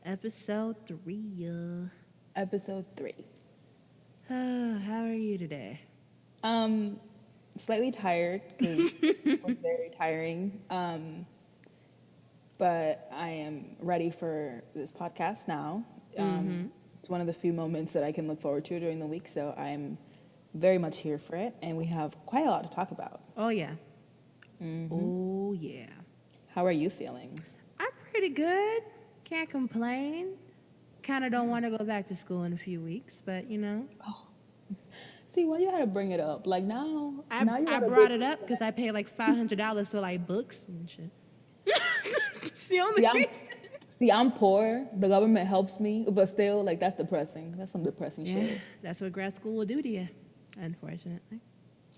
Episode 3. Episode 3. How are you today? Slightly tired because it was very tiring. But I am ready for this podcast now. It's one of the few moments that I can look forward to during the week, so I'm very much here for it, and we have quite a lot to talk about. Oh, yeah. Oh, yeah. How are you feeling? I'm pretty good. Can't complain. Kind of don't want to go back to school in a few weeks, but you know. See, why you had to bring it up? Like now I you brought it up because I paid like $500 for like books and shit. It's the only reason. See, I'm poor. The government helps me, but still, like, that's depressing. That's some depressing shit. That's what grad school will do to you, unfortunately.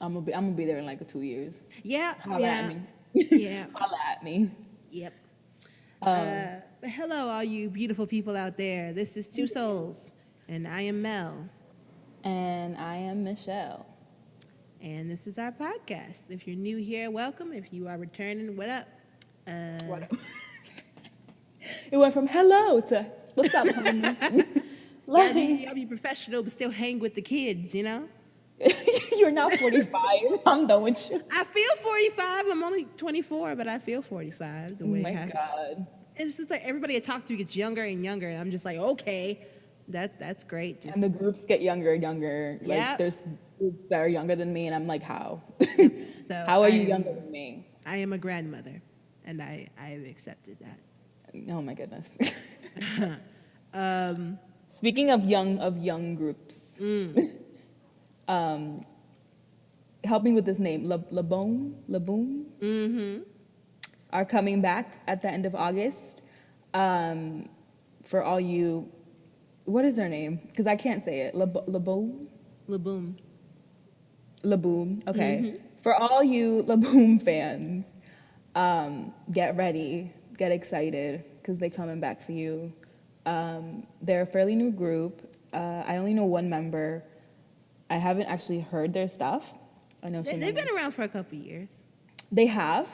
I'm gonna be there in like 2 years. Yeah. Holla at me. Yeah. Holla at me. Yep. Hello, all you beautiful people out there. This is Two Souls, and I am Mel. And I am Michelle. And this is our podcast. If you're new here, welcome. If you are returning, what up? What up? It went from hello to what's up, homie? I'll be professional, but still hang with the kids, you know? You're not 45. I'm done with you. I feel 45. I'm only 24, but I feel 45. The way God. It's just like everybody I talk to gets younger and younger, and I'm just like, okay, that's great. And the groups get younger and younger. Like there's groups that are younger than me, and I'm like, how? So how are you younger than me? I am a grandmother, and I have accepted that. Oh my goodness. Speaking of young groups, help me with this name, Laboon, are coming back at the end of August. For all you, what is their name? Because I can't say it. Laboon. Okay. For all you Laboon fans, get ready, get excited, because they're coming back for you. They're a fairly new group. I only know one member. I haven't actually heard their stuff. I know they've been around for a couple years. They have?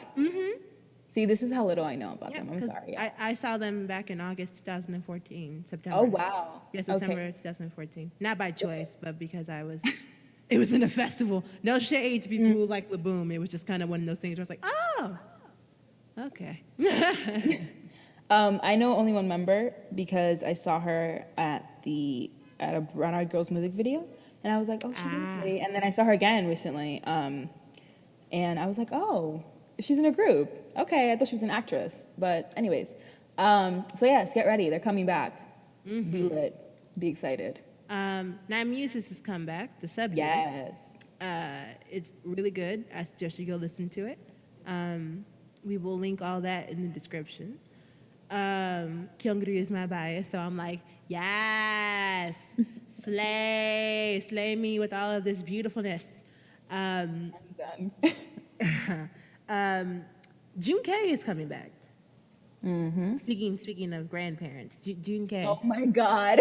See, this is how little I know about them. I'm sorry. I saw them back in August 2014, September. Oh, wow. Yeah, September 2014. Not by choice, but because it was in a festival. No shade to people who like Laboom. It was just kind of one of those things where it's like, oh, okay. I know only one member because I saw her at a Brown Eyed Girls music video, and I was like, oh, she's really pretty. And then I saw her again recently, and I was like, oh, she's in a group. Okay, I thought she was an actress. But anyways, so yes, get ready. They're coming back. Be lit. Be excited. Now Muses has come back, the subunit. Yes. It's really good. I suggest you go listen to it. We will link all that in the description. Kyungri is my bias, so I'm like, yes, slay me with all of this beautifulness. I'm done. June K is coming back. Speaking of grandparents, June K. Oh my God.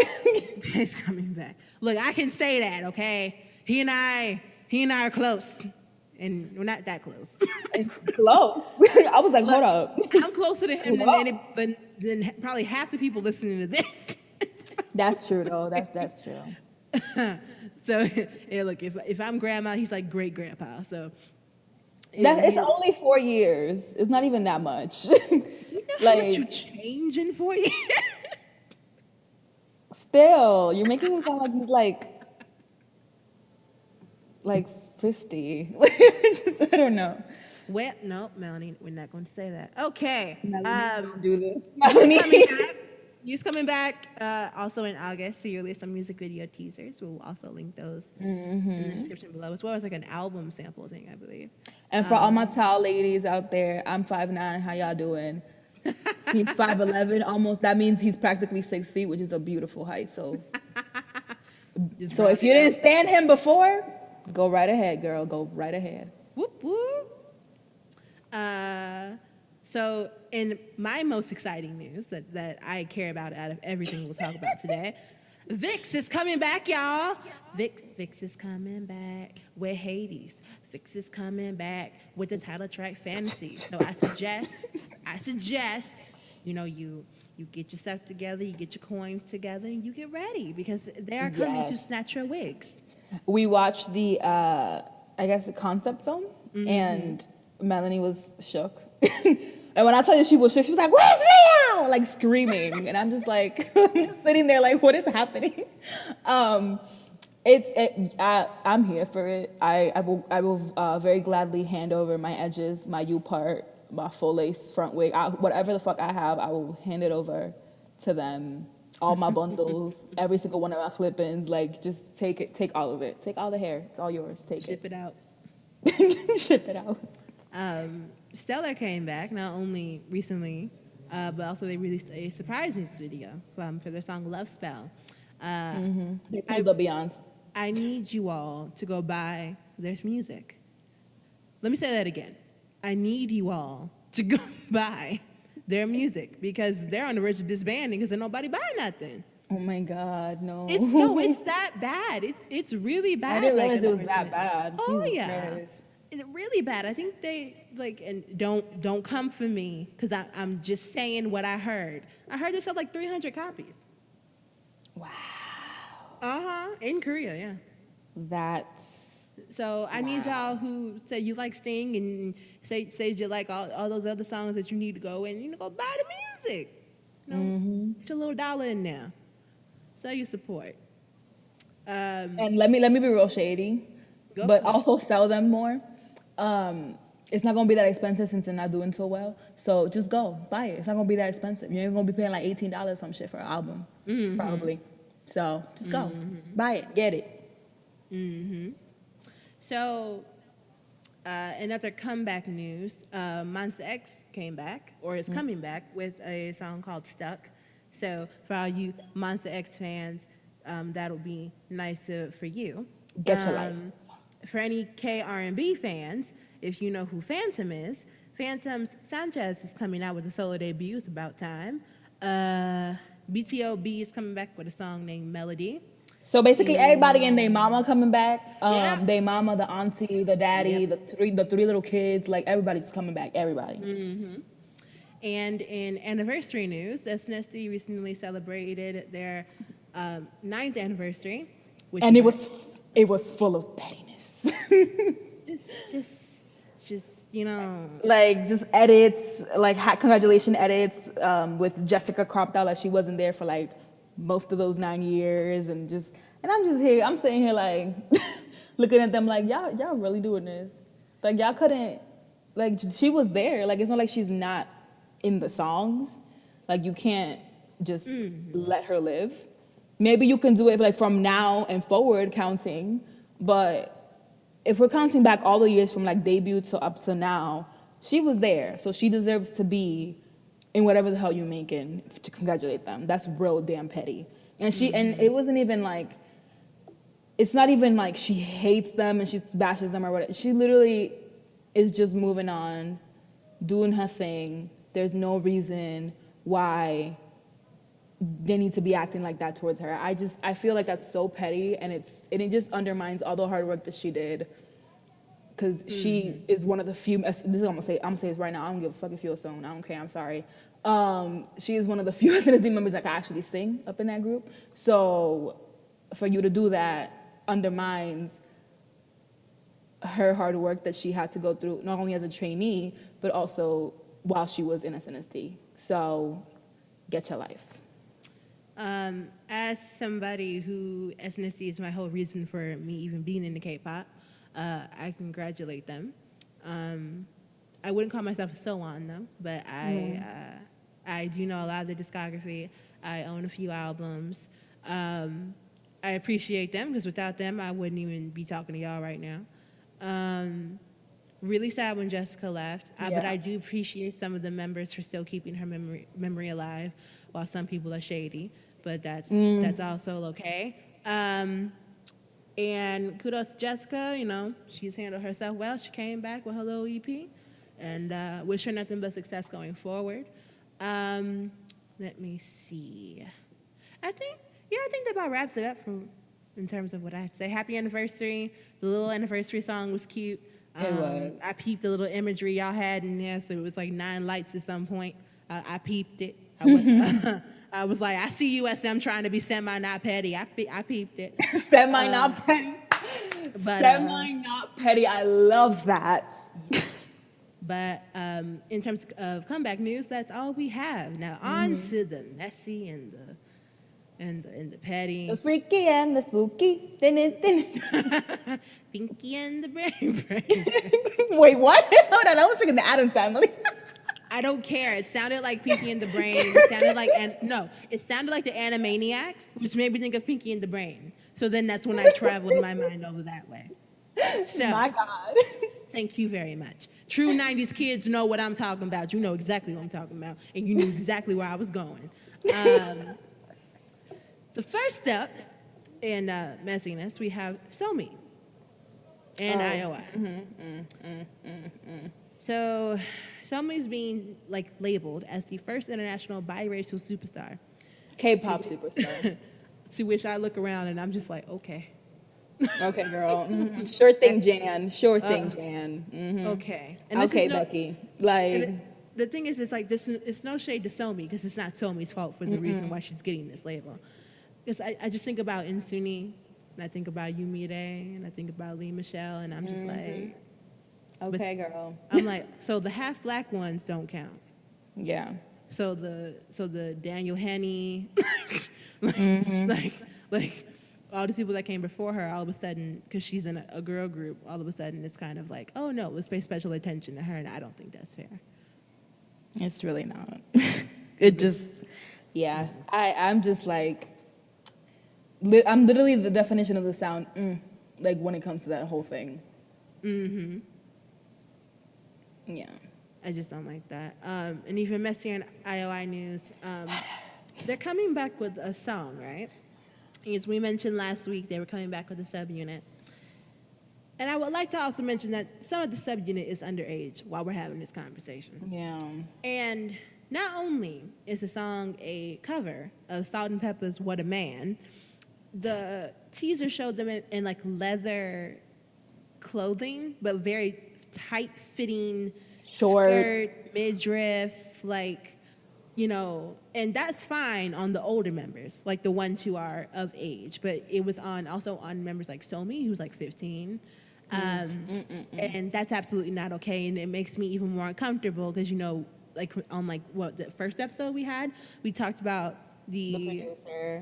is coming back. Look, I can say that, okay? He and I are close. And we're not that close. Close. I was like, hold up. I'm closer to him than probably half the people listening to this. That's true, though. That's true. So, yeah, look, if I'm grandma, he's like great grandpa. So, it's only 4 years. It's not even that much. You know how much you change in 4 years? Still, you're making him sound like he's like 50. I don't know. Well, no, Melanie, we're not going to say that. Okay. Don't do this. He's coming back also in August. So you'll release some music video teasers. We'll also link those in the description below, as well as like an album sample thing, I believe. And for all my tall ladies out there, I'm 5'9". How y'all doing? He's 5'11". Almost. That means he's practically 6 feet, which is a beautiful height. So if you didn't stand him before, go right ahead, girl. Go right ahead. Whoop, whoop. So in my most exciting news that I care about out of everything we'll talk about today, VIXX is coming back, y'all. VIXX is coming back with Hades. VIXX is coming back with the title track Fantasy. So I suggest, you you get yourself together, you get your coins together, and you get ready because they are coming to Yes. snatch your wigs. We watched the, I guess, the concept film, and Melanie was shook. And when I tell you she was shook, she was like, "Where's Leo?" Like screaming, and I'm just like, I'm just sitting there like, what is happening? I'm here for it. I will very gladly hand over my edges, my U part, my full lace front wig, whatever the fuck I have, I will hand it over to them. All my bundles, every single one of my clip-ins, like just take it, take all of it, take all the hair. It's all yours. Take Ship it out. it, ship it out. Stellar came back not only recently, but also they released a surprise music video for their song "Love Spell." They pulled the Beyonce. I need you all to go buy their music. Let me say that again. I need you all to go buy their music because they're on the verge of disbanding because nobody buy nothing. Oh my God, no. It's that bad. It's really bad. I didn't realize it was unfortunately. that bad. Oh Jesus yeah, Christ. it's really bad. I think they like and don't come for me because I'm just saying what I heard. I heard they sold like 300 copies. Wow. In Korea, yeah. That's So I need y'all who say you like Sting and say you like all those other songs that you need to go and go buy the music. Put your little dollar in there. Show your support. and let me be real shady, Go but for it. also sell them more. It's not gonna be that expensive since they're not doing so well. So just go buy it. It's not gonna be that expensive. You're gonna be paying like $18 some shit for an album, probably. So just go buy it, get it. So another comeback news, Monsta X came back or is coming back with a song called Stuck. So for all you Monsta X fans, that'll be nice for you. Get your life. For any K-R&B fans, if you know who Phantom is, Phantom Sanchez is coming out with a solo debut. It's about time. BTOB is coming back with a song named Melody. So basically, everybody and their mama coming back. Yeah. Their mama, the auntie, the daddy, the three little kids. Like everybody's coming back. Everybody. And in anniversary news, SNSD recently celebrated their 9th anniversary. Which And is it was full of pettiness. just you know. Like just edits, like congratulation edits with Jessica cropped out like she wasn't there for like most of those 9 years, and I'm just here. I'm sitting here like looking at them like y'all really doing this? Like y'all couldn't, like she was there. Like it's not like she's not in the songs. Like you can't just let her live. Maybe you can do it like from now and forward counting, but if we're counting back all the years from like debut to up to now, she was there, so she deserves to be in whatever the hell you're making to congratulate them. That's real damn petty. And and it wasn't even like, it's not even like she hates them and she bashes them or whatever. She literally is just moving on, doing her thing. There's no reason why they need to be acting like that towards her. I feel like that's so petty, and it just undermines all the hard work that she did. Because she is one of the few. This is what I'm gonna say this right now. I don't give a fuck if you're a song. I don't care. I'm sorry. She is one of the few SNSD members that can actually sing up in that group. So for you to do that undermines her hard work that she had to go through, not only as a trainee, but also while she was in SNSD. So get your life. As somebody who SNSD is my whole reason for me even being into K-pop, I congratulate them. I wouldn't call myself a so-on though, but I do know a lot of their discography. I own a few albums. I appreciate them because without them, I wouldn't even be talking to y'all right now. Really sad when Jessica left, but I do appreciate some of the members for still keeping her memory alive, while some people are shady. But that's also okay. And kudos to Jessica, she's handled herself well. She came back with her little EP, and wish her nothing but success going forward. Let me see. I think that about wraps it up in terms of what I have to say. Happy anniversary. The little anniversary song was cute. It was. I peeped the little imagery y'all had in there, so it was like 9 lights at some point. I peeped it. I was, I was like, I see USM trying to be semi not petty. I peeped it. Semi not petty. But Semi not petty. I love that. But in terms of comeback news, that's all we have. Now on to the messy and the petty. The freaky and the spooky. Pinky and the brain. Wait, what? Hold on, I was thinking the Addams Family. I don't care. It sounded like Pinky and the Brain. It sounded like it sounded like the Animaniacs, which made me think of Pinky and the Brain. So then that's when I traveled my mind over that way. So My God. thank you very much. True 90s kids know what I'm talking about. You know exactly what I'm talking about, and you knew exactly where I was going. The first step in messiness, we have Somi and I.O.I. So Somi's being like labeled as the first international biracial superstar. K-pop superstar. To which I look around and I'm just like, okay. Okay, girl. Sure thing, Jan. Sure thing, Jan. Okay. And this Okay, is Becky. Like, the thing is, it's like this. It's no shade to Somi because it's not Somi's fault for the reason why she's getting this label. Because I just think about Insuni, and I think about Yumire, and I think about Lee Michelle, and I'm just like, okay, girl. I'm like, so the half black ones don't count. Yeah. So the Daniel Henney, like all these people that came before her, all of a sudden, because she's in a girl group, all of a sudden it's kind of like, oh no, let's pay special attention to her, and I don't think that's fair. It's really not. It just, yeah. I'm just like, I'm literally the definition of the sound, like when it comes to that whole thing. Yeah. I just don't like that. And even messier in I.O.I news, they're coming back with a song, right? As we mentioned last week, they were coming back with a subunit. And I would like to also mention that some of the subunit is underage while we're having this conversation. Yeah. And not only is the song a cover of Salt and Peppa's What a Man, the teaser showed them in like leather clothing, but very tight-fitting Short. skirt, midriff, like, you know, and that's fine on the older members, like the ones who are of age, but it was also on members like Somi, who's like 15. And that's absolutely not okay, and it makes me even more uncomfortable because, you know, like on like what the first episode we had, we talked about the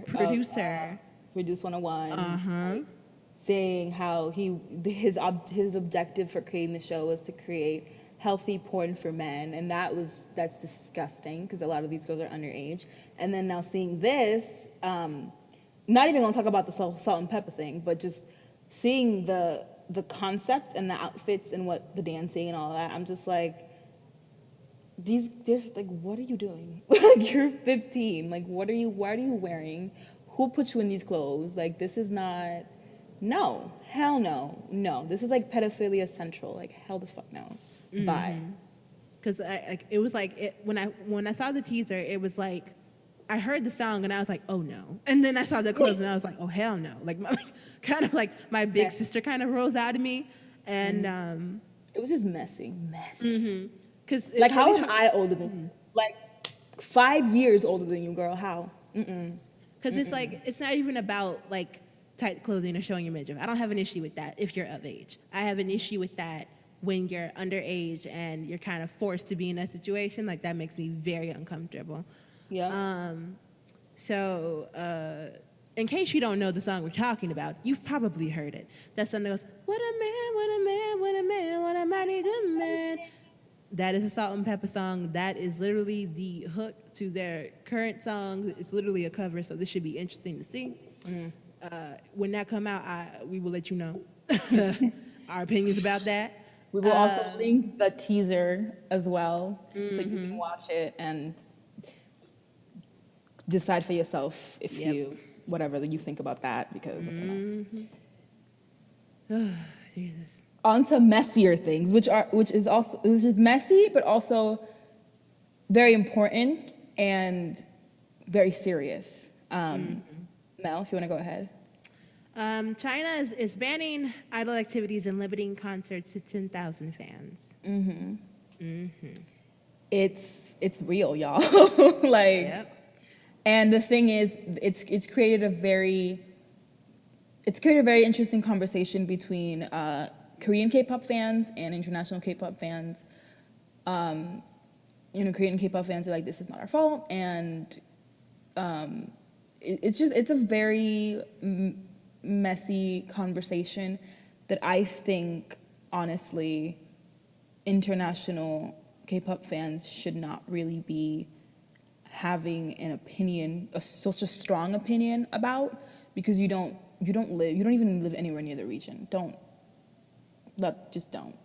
producer. Produce 101. Saying how his objective for creating the show was to create healthy porn for men, and that's disgusting because a lot of these girls are underage. And then now seeing this, not even gonna talk about the salt and pepper thing, but just seeing the concept and the outfits and what the dancing and all that, I'm just like, they're like, what are you doing? Like, you're 15. Like, what are you wearing? Who put you in these clothes? Like, this is not. No, hell no, no. This is like pedophilia central. Like, hell the fuck no. Bye. Because it was like when I saw the teaser, it was like I heard the song and I was like, oh no. And then I saw the clothes and I was like, oh hell no. Like kind of like my big sister kind of rose out of me, and it was just messy. Because like, how am I older than you? Like 5 years older than you, girl. How? Because it's like it's not even about like tight clothing or showing your midriff. I don't have an issue with that if you're of age. I have an issue with that when you're underage and you're kind of forced to be in that situation. Like, that makes me very uncomfortable. Yeah. So in case you don't know the song we're talking about, you've probably heard it. That song that goes, what a man, what a man, what a man, what a mighty good man. That is a Salt and Pepper song. That is literally the hook to their current song. It's literally a cover, so this should be interesting to see. When that come out, we will let you know our opinions about that. We will also link the teaser as well, so you can watch it and decide for yourself if whatever you think about that, because that's a mess. Oh, Jesus. On to messier things, which is messy, but also very important and very serious. Mel, if you want to go ahead. China is banning idol activities and limiting concerts to 10,000 fans. it's real, y'all. Like, Yep. and the thing is, it's created a very interesting conversation between Korean K-pop fans and international K-pop fans. Korean K-pop fans are like, this is not our fault, and it's a very messy conversation that I think, honestly, international K-pop fans should not really be having an opinion, such a strong opinion about, because you don't even live anywhere near the region. Just don't.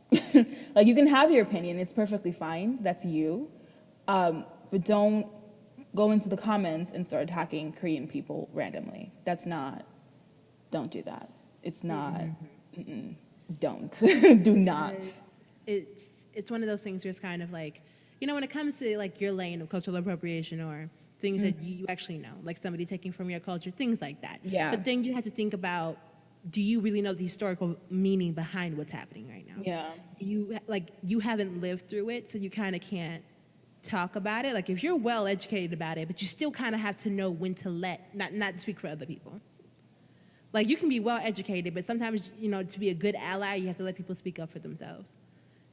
Like, you can have your opinion, it's perfectly fine, that's you, but don't go into the comments and start attacking Korean people randomly. Don't do that. It's not, don't. Do not. It's one of those things where it's kind of like, when it comes to like your lane of cultural appropriation or things that you actually know, like somebody taking from your culture, things like that. Yeah. But then you have to think about, do you really know the historical meaning behind what's happening right now? Yeah. You haven't lived through it, so you kind of can't talk about it. Like, if you're well educated about it, but you still kind of have to know when to not speak for other people. Like, you can be well educated, but sometimes, to be a good ally, you have to let people speak up for themselves.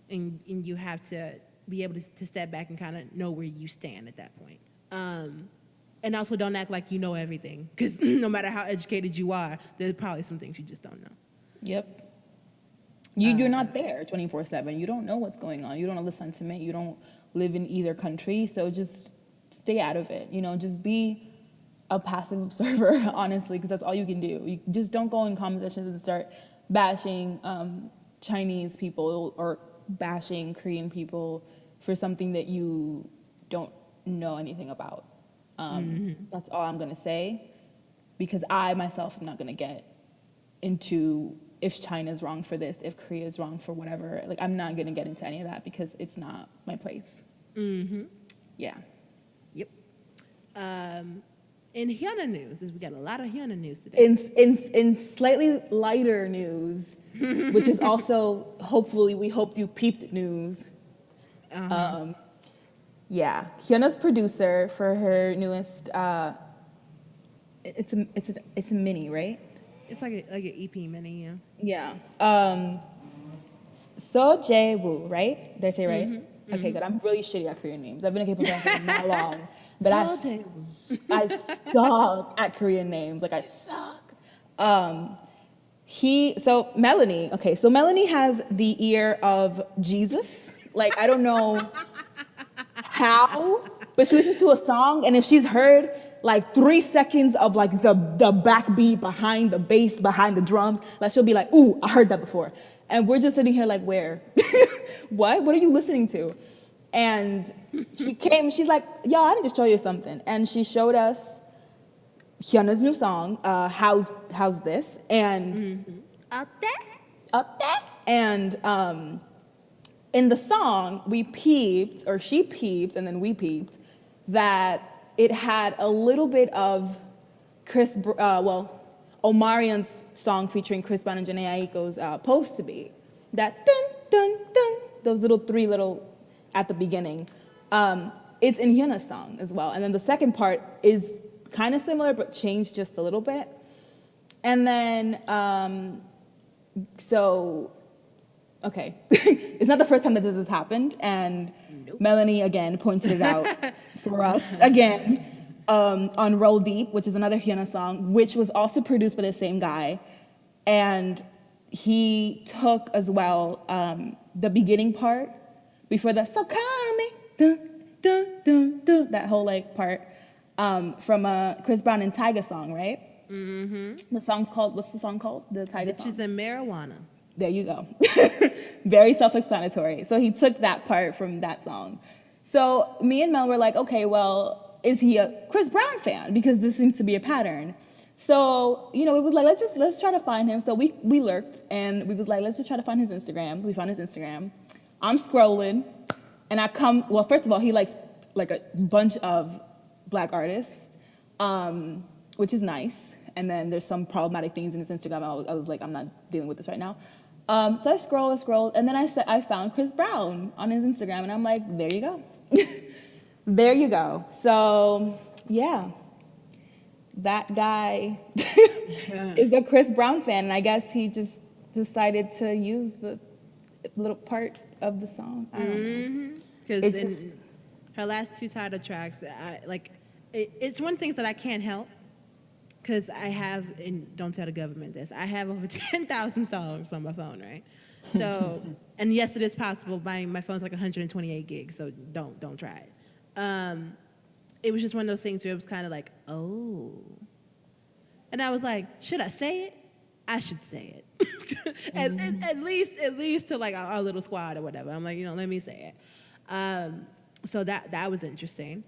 And you have to be able to step back and kind of know where you stand at that point. And also don't act like you know everything, because no matter how educated you are, there's probably some things you just don't know. Yep. You're not there 24/7. You don't know what's going on. You don't know the sentiment. You don't live in either country. So just stay out of it. Just be a passive observer, honestly, because that's all you can do. You just don't go in comment sections and start bashing Chinese people or bashing Korean people for something that you don't know anything about. That's all I'm going to say, because I myself am not going to get into if China's wrong for this, if Korea's wrong for whatever. Like, I'm not going to get into any of that because it's not my place. Yeah. Yep. In HyunA news, we got a lot of HyunA news today. In slightly lighter news, which is also, hopefully, we hope you peeped news. Yeah, HyunA's producer for her newest, it's a mini, right? It's like an EP mini, yeah. Yeah. So Jae-woo, right? Did I say it right? Okay, good. I'm really shitty at Korean names. I've been a K-pop fan for not long, but I suck at Korean names. Like, I suck. So Melanie has the ear of Jesus. Like, I don't know how, but she listens to a song, and if she's heard like 3 seconds of like the backbeat behind the bass, behind the drums, like, she'll be like, ooh, I heard that before. And we're just sitting here like, where? What are you listening to? And she's like, yo, I need to show you something. And she showed us HyunA's new song, How's This? And Up there? And in the song, she peeped, and then we peeped, that it had a little bit of Omarion's song featuring Chris Brown and Jhené Aiko's Supposed to Be. That dun, dun, dun, those three at the beginning. It's in HyunA's song as well. And then the second part is kind of similar, but changed just a little bit. And then, okay. It's not the first time that this has happened, and nope. Melanie, again, pointed it out for us, again, on Roll Deep, which is another HyunA song, which was also produced by the same guy. And he took, as well, the beginning part, before the so coming, dun, dun, dun, dun, that whole, part, from a Chris Brown and Tyga song, right? The song's called, what's the song called? The Tyga song? Bitches and Marijuana. There you go. Very self-explanatory. So he took that part from that song. So me and Mel were like, okay, well, is he a Chris Brown fan? Because this seems to be a pattern. So, it was like, let's try to find him. So we lurked, and we was like, let's just try to find his Instagram. We found his Instagram. I'm scrolling, and first of all, he likes like a bunch of Black artists, which is nice. And then there's some problematic things in his Instagram. I was like, I'm not dealing with this right now. So I scrolled, and then I found Chris Brown on his Instagram, and I'm like, there you go. There you go. So, yeah. That guy is a Chris Brown fan, and I guess he just decided to use the little part of the song. I don't know. Because It's in just- her last 2 title tracks, it's one thing that I can't help. Because I have, and don't tell the government this, I have over 10,000 songs on my phone, right? So, and yes, it is possible. My phone's like 128 gigs, so don't try it. It was just one of those things where it was kind of like, oh. And I was like, should I say it? I should say it. At least to like our little squad or whatever. I'm like, let me say it. So that was interesting.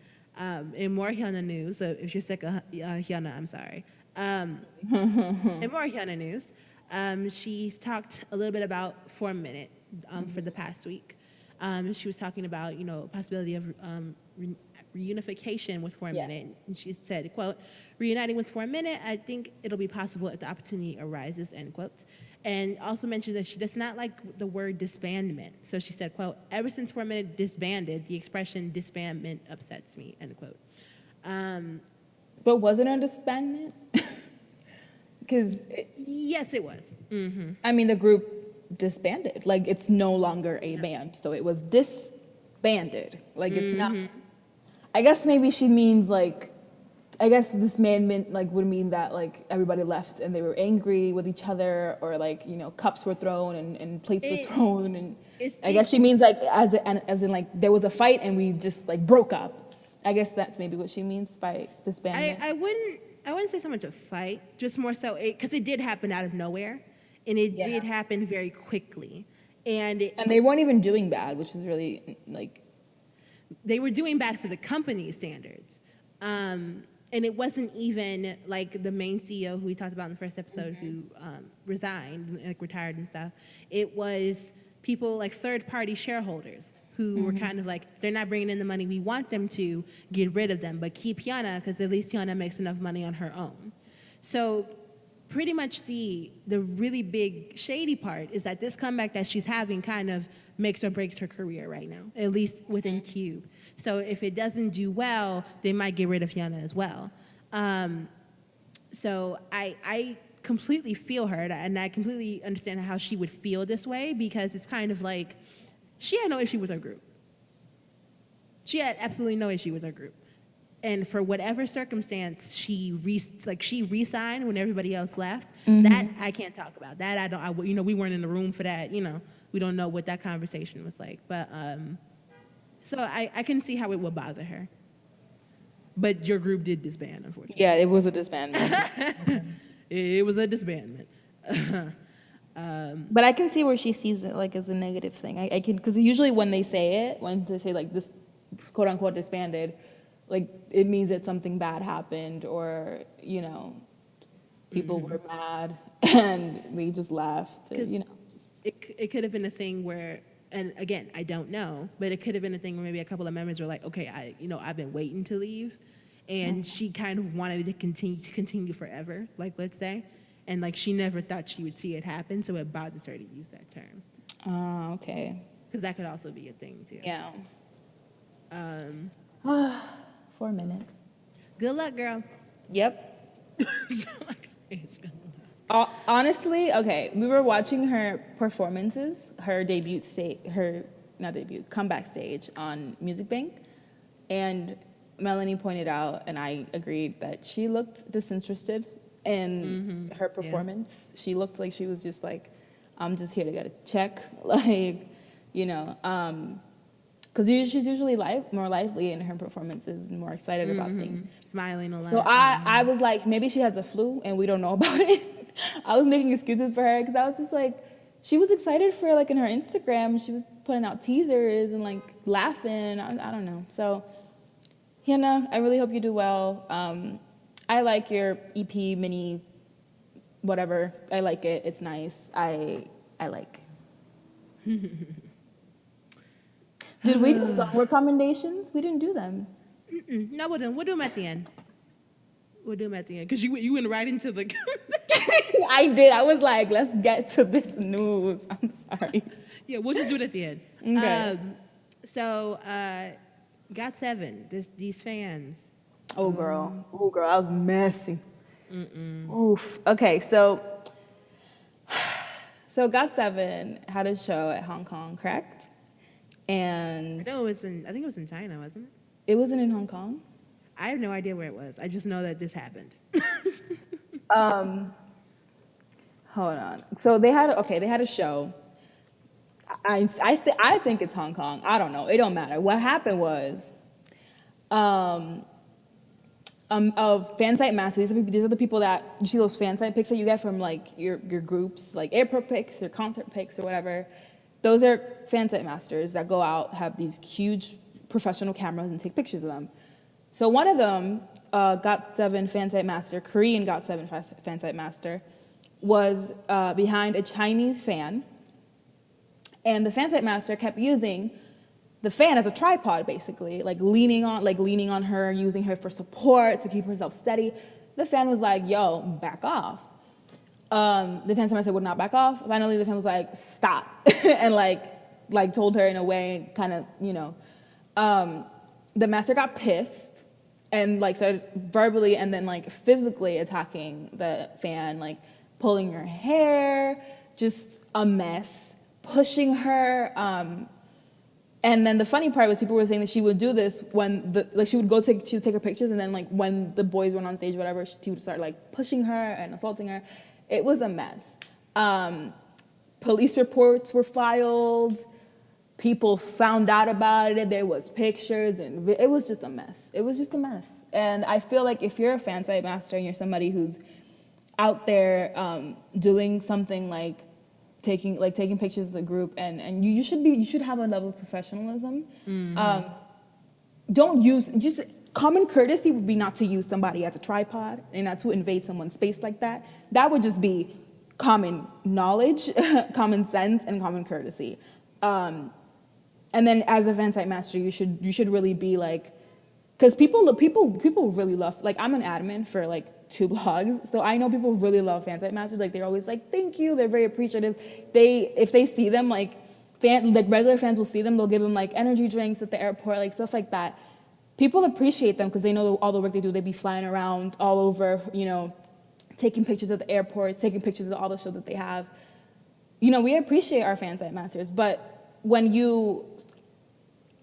In more HyunA news, so if you're sick of HyunA, I'm sorry. In more HyunA news, she's talked a little bit about 4 Minute for the past week. She was talking about, possibility of reunification with 4 Minute. And she said, quote, reuniting with 4 Minute, I think it'll be possible if the opportunity arises, end quote. And also mentioned that she does not like the word disbandment. So she said, quote, ever since 4 Minute disbanded, the expression disbandment upsets me, end quote. But wasn't it a disbandment? Because Yes, it was. Mm-hmm. I mean, the group disbanded. Like, it's no longer a band. So it was disbanded. Like, it's not. I guess maybe she means, like, I guess disbandment, like, would mean that, like, everybody left and they were angry with each other, or, like, cups were thrown and plates were thrown. And I guess she means, like, as in, like, there was a fight and we just, like, broke up. I guess that's maybe what she means by disbandment. I wouldn't say so much a fight, just more so because it did happen out of nowhere, and it did happen very quickly, and they weren't even doing bad, which was really like they were doing bad for the company standards, and it wasn't even like the main CEO who we talked about in the first episode who resigned, like retired and stuff. It was people like third-party shareholders who were kind of like, they're not bringing in the money we want them to, get rid of them, but keep HyunA because at least HyunA makes enough money on her own. So pretty much the really big shady part is that this comeback that she's having kind of makes or breaks her career right now, at least within Cube. So if it doesn't do well, they might get rid of HyunA as well. So I completely feel her, and I completely understand how she would feel this way, because it's kind of like, she had no issue with her group. She had absolutely no issue with her group. And for whatever circumstance, she re-signed when everybody else left. That I can't talk about. That we weren't in the room for that. We don't know what that conversation was like. But so I can see how it would bother her. But your group did disband, unfortunately. Yeah, it was a disbandment. It was a disbandment. But I can see where she sees it like as a negative thing. I can, because usually when they say like this quote unquote disbanded, like it means that something bad happened, or people were mad and we just left. It could have been a thing where, and again, I don't know, but it could have been a thing where maybe a couple of members were like, okay, I've been waiting to leave, and she kind of wanted to continue forever, like let's say. And like she never thought she would see it happen, so it bothers her to use that term. Oh, okay. Because that could also be a thing too. Yeah. 4 minutes. Good luck, girl. Yep. Honestly, okay, we were watching her performances, her comeback stage on BIGBANG, and Melanie pointed out, and I agreed, that she looked disinterested in her performance. She looked like she was just like, I'm just here to get a check, like, because she's usually more lively in her performances and more excited about things. Smiling a lot. So I was like, maybe she has a flu and we don't know about it. I was making excuses for her because I was just like, she was excited for, like, in her Instagram, she was putting out teasers and like laughing. I don't know. So, HyunA, I really hope you do well. I like your EP mini, whatever. I like it. It's nice. I like. Did we do song recommendations? We didn't do them. No, we'll do them at the end. We'll do them at the end because you went right into the. I did. I was like, let's get to this news. I'm sorry. Yeah, we'll just do it at the end. Okay. So Got seven. These fans. Oh girl, that was messy. Oof. Okay, so GOT7 had a show at Hong Kong, correct? And No, it was in. I think it was in China, wasn't it? it wasn't in Hong Kong. I have no idea where it was. I just know that this happened. Hold on. So they had a show. I think it's Hong Kong. I don't know. It don't matter. What happened was, of fan site masters. These are the people that you see those fan site pics that you get from like your groups, like airport pics or concert pics or whatever. Those are fan site masters that go out, have these huge professional cameras and take pictures of them. So one of them, GOT7 fan site master, Korean GOT7 fan site master, was behind a Chinese fan, and the fan site master kept using the fan as a tripod, basically, like leaning on her, using her for support to keep herself steady. The fan was like, "Yo, back off." The fan site master would not back off. Finally, the fan was like, "Stop," and like told her in a way, kind of, you know. The master got pissed and like started verbally and then like physically attacking the fan, like pulling her hair, just a mess, pushing her. And then the funny part was people were saying that she would do this when she would take her pictures, and then like when the boys went on stage, whatever, she would start like pushing her and assaulting her. It was a mess. Police reports were filed. People found out about it. There was pictures, and it was just a mess. It was just a mess. And I feel like if you're a fan site master and you're somebody who's out there doing something like taking pictures of the group, and you should have a level of professionalism. Mm-hmm. Don't use, just common courtesy would be not to use somebody as a tripod and not to invade someone's space like that. That would just be common knowledge, common sense, and common courtesy. And then as a fan site master, you should really be like, because people really love, like I'm an admin for like 2 blogs, so I know people really love fan site masters. Like they're always like, thank you. They're very appreciative. If they see them, like regular fans will see them, they'll give them like energy drinks at the airport, like stuff like that. People appreciate them because they know all the work they do. They be flying around all over, you know, taking pictures at the airport, taking pictures of all the shows that they have. You know, we appreciate our fan site masters, but when you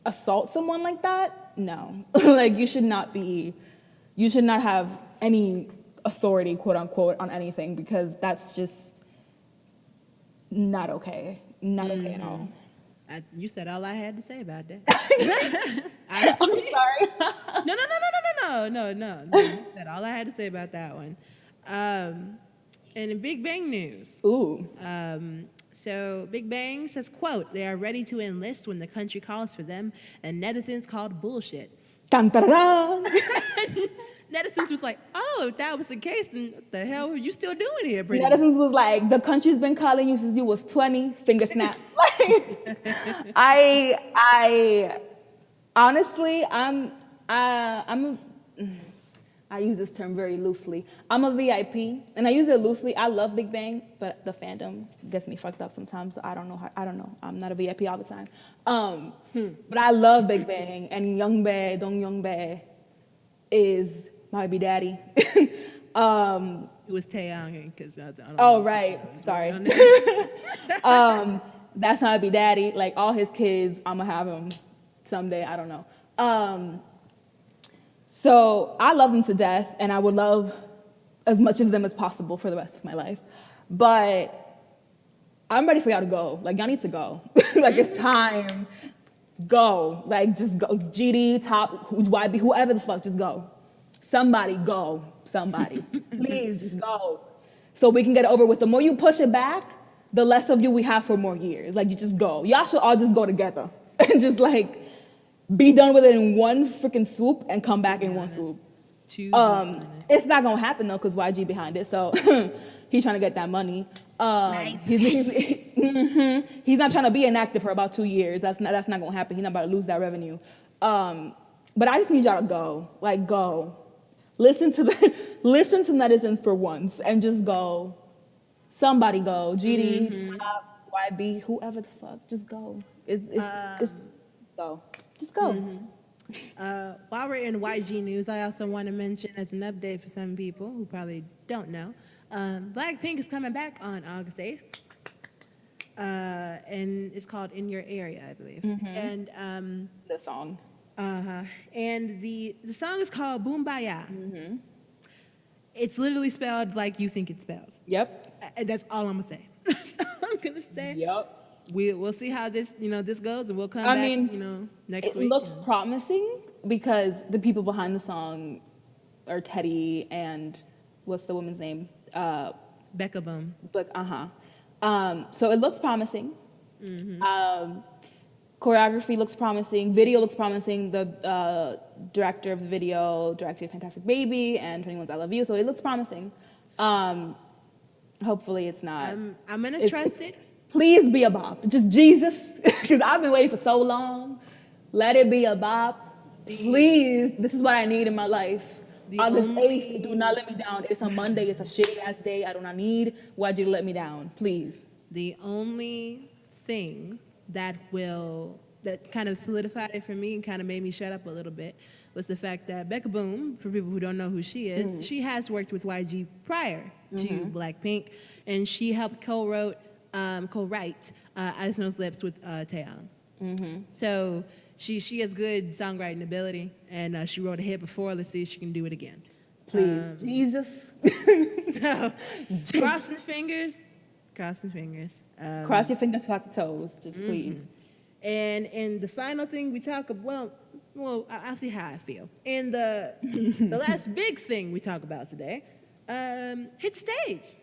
assault someone like that, no. Like you should not have any authority, quote unquote, on anything, because that's just not okay. Not okay at all. You said all I had to say about that. I'm sorry. No. You said all I had to say about that one. And in Big Bang news. Ooh. So Big Bang says, quote, "They are ready to enlist when the country calls for them," and netizens called bullshit. Dun, dun, dun. Netizens was like, "Oh, if that was the case, then what the hell are you still doing here?" Netizens was like, "The country's been calling you since you was 20, finger snap." I honestly, I use this term very loosely. I'm a VIP, and I use it loosely. I love Big Bang, but the fandom gets me fucked up sometimes. So I don't know. I'm not a VIP all the time. But I love Big Bang, and Youngbae, Dong Youngbae, is my baby daddy. It was Taemin, because oh right, sorry. That's my baby daddy. Like all his kids, I'ma have them someday. I don't know. So I love them to death, and I would love as much of them as possible for the rest of my life. But I'm ready for y'all to go. Like, y'all need to go. Like, it's time. Go. Like, just go. GD, Top, YB, whoever the fuck, just go. Somebody go. Somebody. Please, just go. So we can get it over with. The more you push it back, the less of you we have for more years. Like, you just go. Y'all should all just go together. And just, like, be done with it in one freaking swoop and come back in one swoop. It's not gonna happen though, because YG behind it, so he's trying to get that money. He's not trying to be inactive for about 2 years. That's not gonna happen. He's not about to lose that revenue. But I just need y'all to go. Like, go. Listen to netizens for once and just go. Somebody go. GD, Top, YB, whoever the fuck, just go. It's go. Just go. While we're in YG news, I also want to mention as an update for some people who probably don't know, Blackpink is coming back on August 8th. And it's called In Your Area, I believe. And The song. and the song is called Boombaya. It's literally spelled like you think it's spelled. Yep. That's all I'm gonna say. That's all I'm gonna say. Yep. We'll see how this goes, and we'll come I back mean, next it week. looks promising because the people behind the song are Teddy and what's the woman's name? Becca Boom. But so it looks promising. Choreography looks promising. Video looks promising. The director of the video directed Fantastic Baby and 21's I Love You. So it looks promising. Hopefully it's not. I'm gonna trust it. Please be a bop. Just Jesus, because I've been waiting for so long. Let it be a bop. Please, this is what I need in my life. August 8th, do not let me down. It's a Monday. It's a shitty ass day. I do not need YG to let me down. Please. The only thing that kind of solidified it for me and kind of made me shut up a little bit was the fact that Becca Boom, for people who don't know who she is, she has worked with YG prior to Blackpink, and she helped co-write Eyes Nose Lips with Taemin. So she has good songwriting ability, and she wrote a hit before. Let's see if she can do it again. Please. Jesus. So crossing fingers. Cross your fingers, cross your toes, just please. And the final thing we talk about, well, I'll see how I feel. And the last big thing we talk about today, hit stage.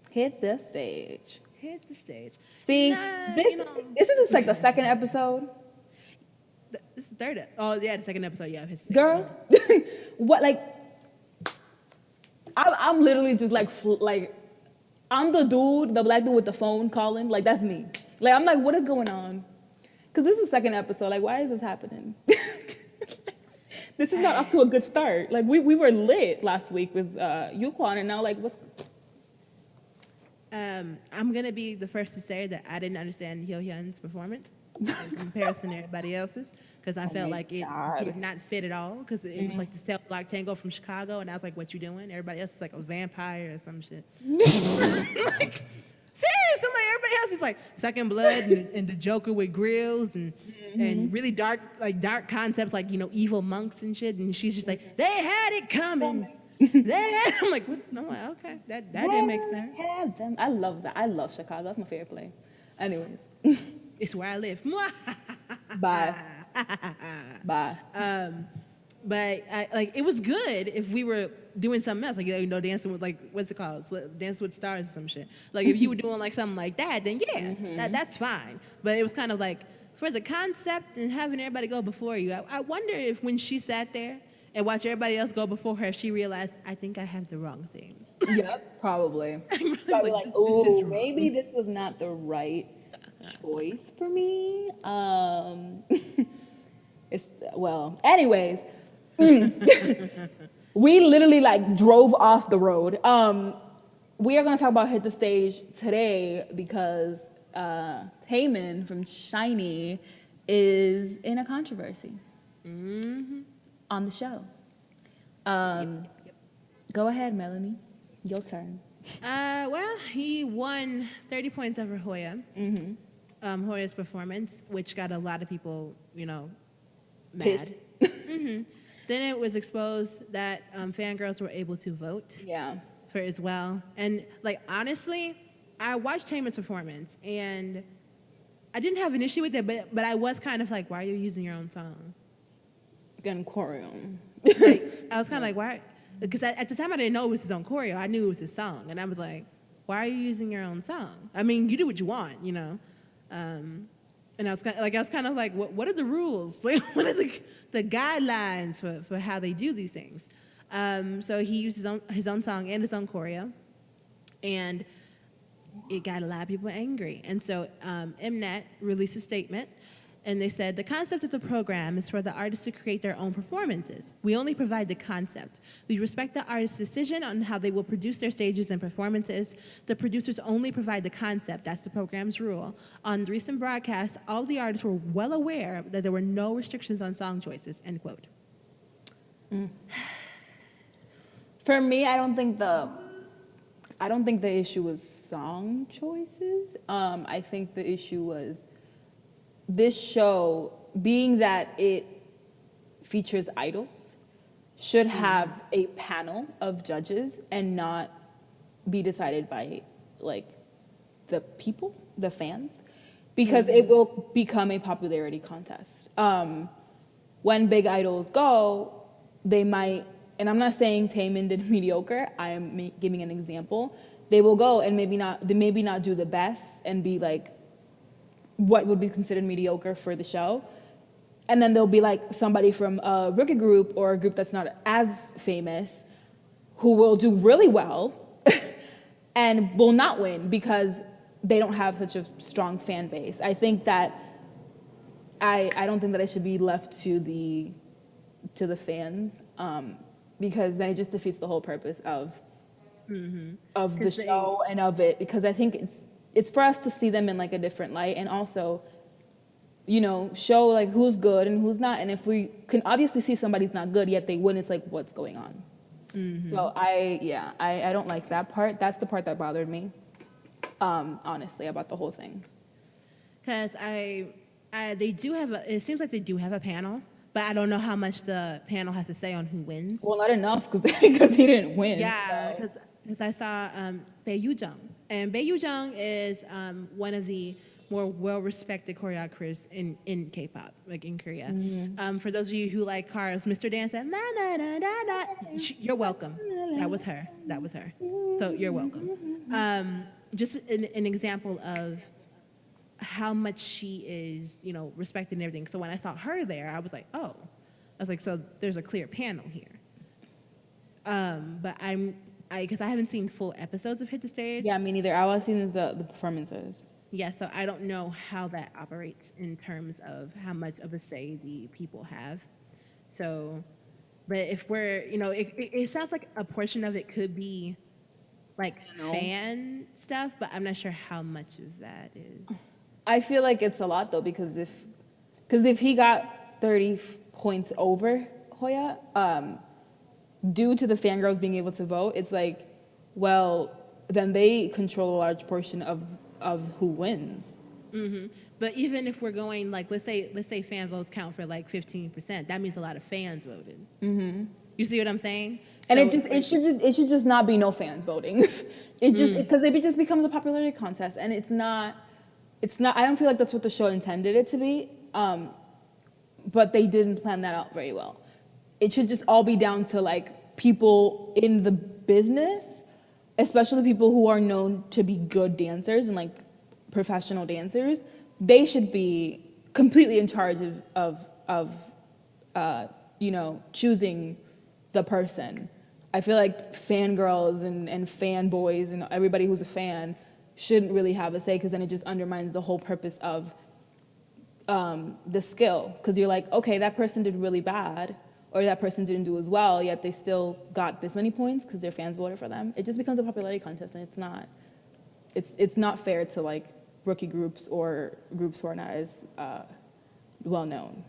Hit the stage. Hit the stage. See, isn't this like the second episode? This is the third. Oh yeah, the second episode. Yeah, hit the stage. Girl, what like? I'm literally just like. I'm the dude, the black dude with the phone calling. Like, that's me. Like, I'm like, what is going on? Because this is the second episode. Like, why is this happening? This is not off to a good start. Like, we were lit last week with I.O.I, and now, like, what's... I'm going to be the first to say that I didn't understand Hyun's performance in comparison to everybody else's, because I felt like it did not fit at all, because it was like the cell block tango from Chicago, and I was like, what you doing? Everybody else is like a vampire or some shit. Like, serious, I'm like, everybody else is like Second Blood and the Joker with grills and really dark concepts like, evil monks and shit, and she's just like, they had it coming. I'm like, what? I'm like, okay, that didn't make sense. I love that. I love Chicago. That's my favorite place. Anyways. It's where I live. Bye. Bye. But it was good if we were doing something else, like dancing with what's it called, Dance with Stars or some shit. Like if you were doing like something like that, then yeah, that's fine. But it was kind of like for the concept and having everybody go before you. I wonder if when she sat there and watched everybody else go before her, she realized, I think I have the wrong thing. Yep, probably. Probably like, oh, maybe this was not the right choice for me. Anyways, we literally drove off the road. We are going to talk about Hit the Stage today because Taemin from SHINee is in a controversy on the show. Go ahead, Melanie. Your turn. Well, he won 30 points over Hoya. Hoya's performance, which got a lot of people, mad. Then it was exposed that fangirls were able to vote for as well. And honestly, I watched Taemin's performance and I didn't have an issue with it, but I was kind of like, why are you using your own song? Getting choreo. I was kind of like, why? Because at the time I didn't know it was his own choreo. I knew it was his song, and I was like, why are you using your own song? I mean, you do what you want, And I was kind of like, what are the rules? What are the guidelines for how they do these things? So he used his own song and his own choreo, and it got a lot of people angry. And so Mnet released a statement, And they said, the concept of the program is for the artists to create their own performances. We only provide the concept. We respect the artist's decision on how they will produce their stages and performances. The producers only provide the concept. That's the program's rule. On recent broadcasts, all the artists were well aware that there were no restrictions on song choices, end quote. For me, I don't think the issue was song choices. I think the issue was this show, being that it features idols, should have a panel of judges and not be decided by like the people, the fans, because it will become a popularity contest. When big idols go, they might, and I'm not saying Taemin did mediocre, I am giving an example. They will go and maybe not do the best and be like what would be considered mediocre for the show. And then there'll be like somebody from a rookie group or a group that's not as famous who will do really well and will not win because they don't have such a strong fan base. I think that I don't think that it should be left to the fans, because then it just defeats the whole purpose of the show and of it, because I think it's for us to see them in like a different light, and also, you know, show like who's good and who's not. And if we can obviously see somebody's not good yet they win, it's like, what's going on? So I don't like that part. That's the part that bothered me, honestly, about the whole thing. Because they do have it seems like they do have a panel, but I don't know how much the panel has to say on who wins. Well, not enough because he didn't win. Yeah, because I saw Bae and Bae is one of the more well-respected choreographers in K-pop, like in Korea. For those of you who like Cars, Mr. Dance said, na, na, na, na, na. You're welcome. That was her. So you're welcome. Just an example of how much she is, you know, respected and everything. So when I saw her there, I was like, oh. I was like, so there's a clear panel here. But because I haven't seen full episodes of Hit the Stage. Yeah, me neither. All I've seen is the performances. Yeah, so I don't know how that operates in terms of how much of a say the people have. So, but if we're, you know, it sounds like a portion of it could be like fan stuff, but I'm not sure how much of that is. I feel like it's a lot though, because if he got 30 points over HyunA, due to the fangirls being able to vote, it's like, well, then they control a large portion of who wins. But even if we're going like, let's say fan votes count for like 15%, that means a lot of fans voted. You see what I'm saying? And so, it should just not be no fans voting. Because it just becomes a popularity contest, and it's not. I don't feel like that's what the show intended it to be. But they didn't plan that out very well. It should just all be down to like people in the business, especially people who are known to be good dancers and like professional dancers. They should be completely in charge of you know, choosing the person. I feel like fangirls and fanboys and everybody who's a fan shouldn't really have a say, because then it just undermines the whole purpose of the skill. Because you're like, okay, that person did really bad, or that person didn't do as well, yet they still got this many points because their fans voted for them. It just becomes a popularity contest, and it's not fair to like rookie groups or groups who are not as well known.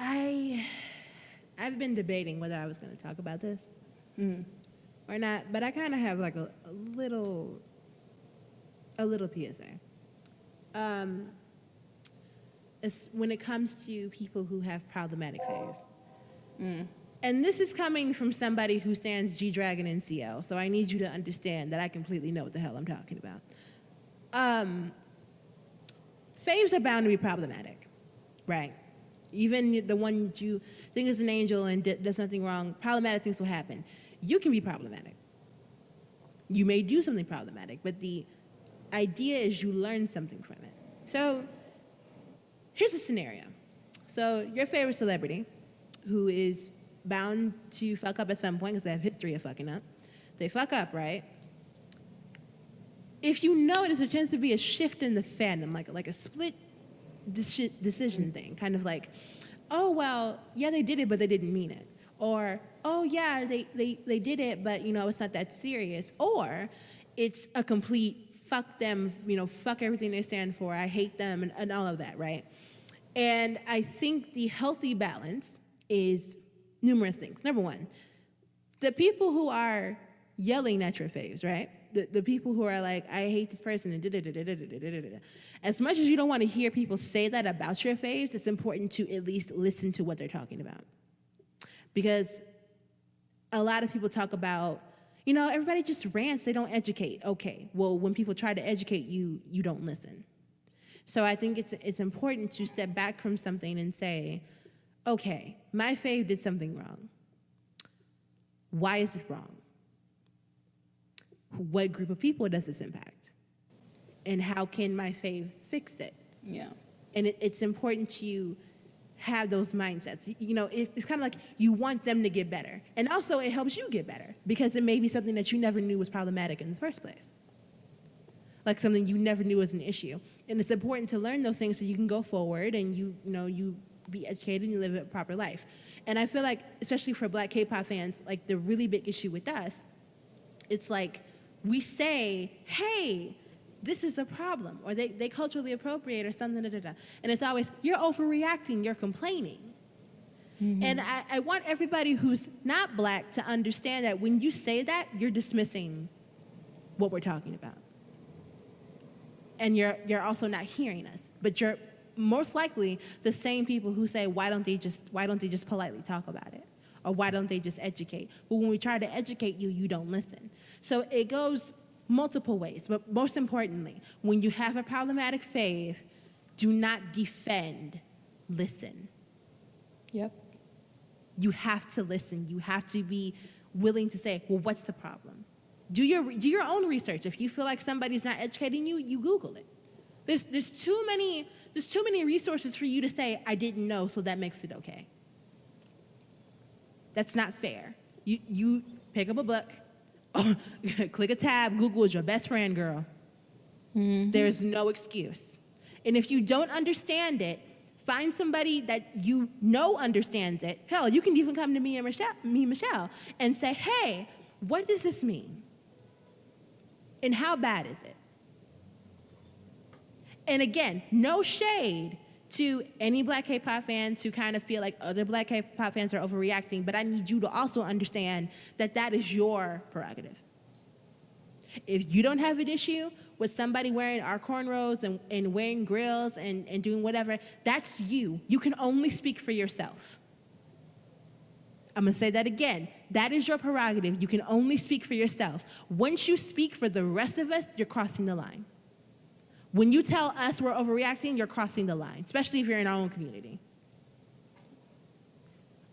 I've been debating whether I was going to talk about this or not, but I kind of have like a little PSA. When it comes to people who have problematic faves. And this is coming from somebody who stands G-Dragon and CL, so I need you to understand that I completely know what the hell I'm talking about. Faves are bound to be problematic, right? Even the one that you think is an angel and does nothing wrong, problematic things will happen. You can be problematic. You may do something problematic, but the idea is you learn something from it. So here's a scenario. So your favorite celebrity, who is bound to fuck up at some point because they have history of fucking up, they fuck up, right? if you notice, there tends to be a shift in the fandom, like a split decision thing, kind of like, oh, well, yeah, they did it, but they didn't mean it. Or, oh, yeah, they did it, but, it's not that serious. Or it's a complete fuck them, fuck everything they stand for, I hate them, and all of that, right? And I think the healthy balance is numerous things. Number one, the people who are yelling at your faves, right? The people who are like, I hate this person, and da-da-da-da-da-da-da-da-da. As much as you don't want to hear people say that about your faves, it's important to at least listen to what they're talking about. Because a lot of people talk about, everybody just rants, they don't educate. Okay, well, when people try to educate you, you don't listen. So I think it's important to step back from something and say, okay, my fave did something wrong. Why is it wrong? What group of people does this impact? And how can my fave fix it? Yeah. And it's important to have those mindsets. It's kind of like you want them to get better. And also it helps you get better because it may be something that you never knew was problematic in the first place. Like something you never knew was an issue. And it's important to learn those things so you can go forward and you be educated and you live a proper life. And I feel like, especially for Black K-pop fans, like the really big issue with us, it's like we say, hey, this is a problem, or they culturally appropriate or something, and it's always, you're overreacting, you're complaining. Mm-hmm. And I want everybody who's not Black to understand that when you say that, you're dismissing what we're talking about. And you're also not hearing us, but you're most likely the same people who say, why don't they just politely talk about it? Or why don't they just educate? But when we try to educate you, you don't listen. So it goes multiple ways, but most importantly, when you have a problematic fave, do not defend, listen. Yep. You have to listen. You have to be willing to say, well, what's the problem? Do your own research. If you feel like somebody's not educating you, you Google it. There's too many resources for you to say, I didn't know, so that makes it okay. That's not fair. You pick up a book, click a tab, Google is your best friend, girl. Mm-hmm. There's no excuse. And if you don't understand it, find somebody that you know understands it. Hell, you can even come to me and Michelle, and say, hey, what does this mean? And how bad is it? And again, no shade to any Black K-pop fans who kind of feel like other Black K-pop fans are overreacting, but I need you to also understand that that is your prerogative. If you don't have an issue with somebody wearing our cornrows and wearing grills and doing whatever, that's you. You can only speak for yourself. I'm going to say that again. That is your prerogative. You can only speak for yourself. Once you speak for the rest of us, you're crossing the line. When you tell us we're overreacting, you're crossing the line, especially if you're in our own community.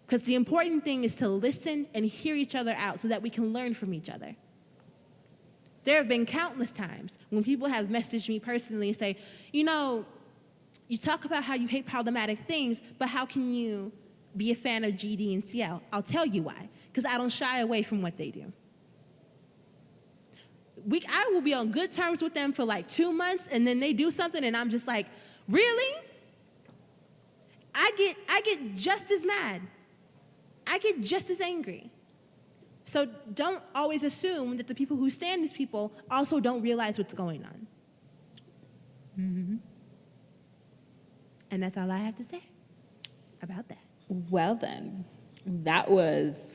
Because the important thing is to listen and hear each other out so that we can learn from each other. There have been countless times when people have messaged me personally and say, you talk about how you hate problematic things, but how can you be a fan of GD and CL? I'll tell you why. Because I don't shy away from what they do. I will be on good terms with them for like 2 months, and then they do something, and I'm just like, really? I get just as mad. I get just as angry. So don't always assume that the people who stand these people also don't realize what's going on. Mm-hmm. And that's all I have to say about that. Well then, that was...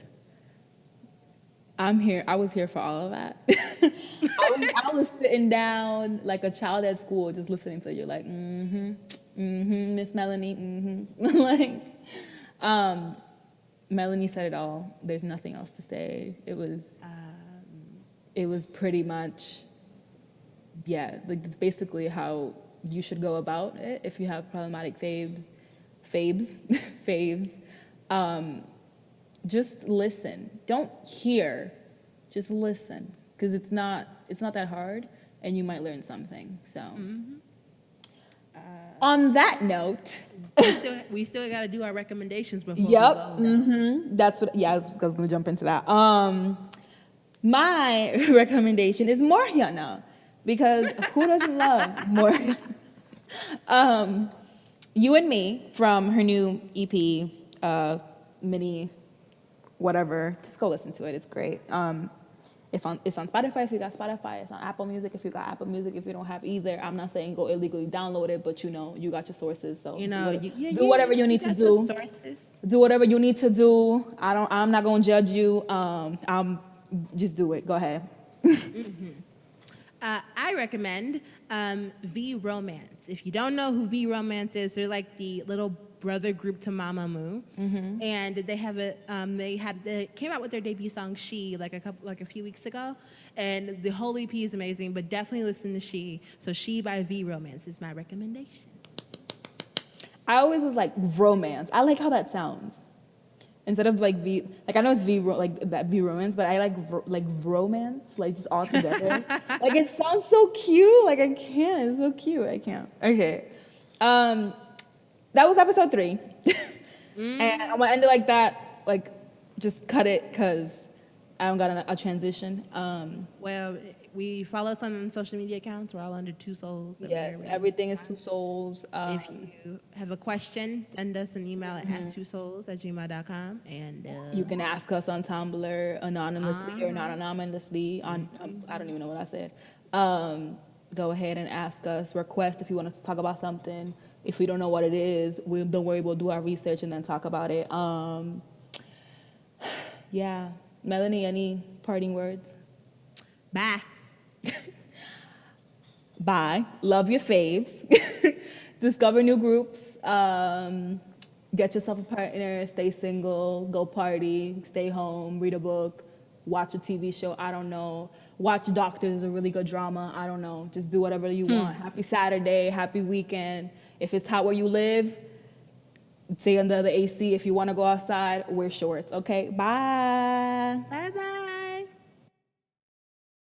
I was here for all of that. I was sitting down like a child at school, just listening to you, like, Miss Melanie, like, Melanie said it all. There's nothing else to say. It was pretty much, yeah, like it's basically how you should go about it if you have problematic faves. Just listen. Don't hear. Just listen, because it's not that hard, and you might learn something. So, on that note, we still got to do our recommendations before we yep. go. Mm-hmm. That's what. Yeah, I was going to jump into that. My recommendation is more HyunA. because who doesn't love more? You and Me from her new EP, mini, whatever. Just go listen to it. It's great. It's on Spotify if you got Spotify. It's on Apple Music if you got Apple Music. If you don't have either, I'm not saying go illegally download it, but you got your sources. So do whatever you need to do. Do whatever you need to do. I'm not gonna judge you. Just do it. Go ahead. I recommend V Romance. If you don't know who V Romance is, they're like the little brother group to Mamamoo, and they have they came out with their debut song "She" like a few weeks ago, and the whole EP is amazing. But definitely listen to "She." So "She" by V Romance is my recommendation. I always was like romance. I like how that sounds. Instead of like V, like I know it's like that V romance, but I like romance, like just all together. Like it sounds so cute. Like I can't. It's so cute. I can't. Okay. That was episode 3, and I'm gonna end it like that. Like just cut it because I don't got a transition. Well, we follow us on social media accounts. We're all under Two Souls. Yes, everything is Two Souls. If you have a question, send us an email at asktwosouls@gmail.com, and you can ask us on Tumblr anonymously or not anonymously. I don't even know what I said. Go ahead and ask us. Request if you want us to talk about something. If we don't know what it is, don't worry. We'll do our research and then talk about it. Yeah, Melanie, any parting words? bye. Bye. Love your faves. Discover new groups. Get yourself a partner. Stay single. Go party. Stay home. Read a book. Watch a TV show. I don't know. Watch Doctors is a really good drama. I don't know. Just do whatever you want. Happy Saturday. Happy weekend. If it's hot where you live, stay under the AC. If you want to go outside, wear shorts. Okay? Bye. Bye-bye.